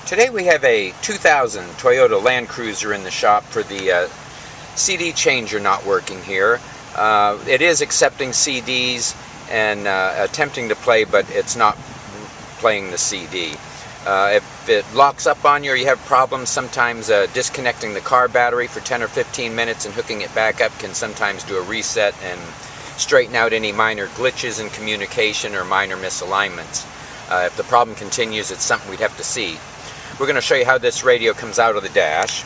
Today we have a 2000 Toyota Land Cruiser in the shop for the CD changer not working here. It is accepting CDs and attempting to play, but it's not playing the CD. If it locks up on you or you have problems, sometimes disconnecting the car battery for 10 or 15 minutes and hooking it back up can sometimes do a reset and straighten out any minor glitches in communication or minor misalignments. If the problem continues, it's something we'd have to see. We're going to show you how this radio comes out of the dash.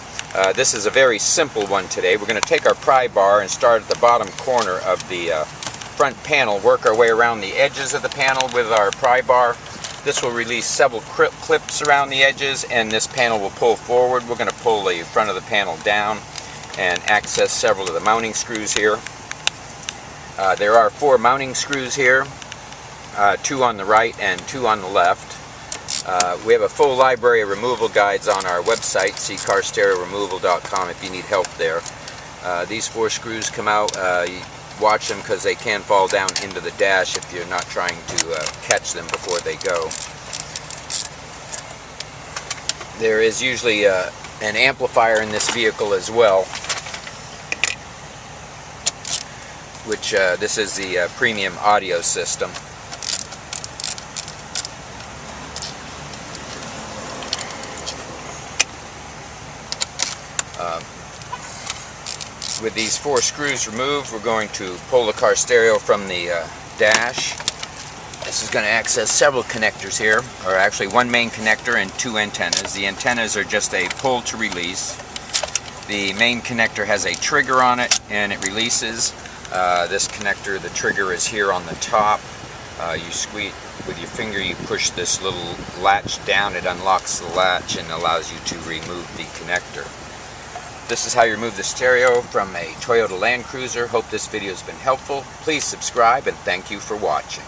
This is a very simple one today. We're going to take our pry bar and start at the bottom corner of the front panel, work our way around the edges of the panel with our pry bar. This will release several clips around the edges, and this panel will pull forward. We're going to pull the front of the panel down and access several of the mounting screws here. There are 4 mounting screws here, 2 on the right and 2 on the left. We have a full library of removal guides on our website, carstereoremoval.com, if you need help there. These 4 screws come out. You watch them because they can fall down into the dash if you're not trying to catch them before they go. There is usually an amplifier in this vehicle as well, which this is the premium audio system. With these 4 screws removed, we're going to pull the car stereo from the dash. This is going to access several connectors here, or actually 1 main connector and 2 antennas. The antennas are just a pull to release. The main connector has a trigger on it and it releases. This connector, the trigger is here on the top. You squeeze with your finger, you push this little latch down, it unlocks the latch and allows you to remove the connector. This is how you remove the stereo from a Toyota Land Cruiser. Hope this video has been helpful. Please subscribe and thank you for watching.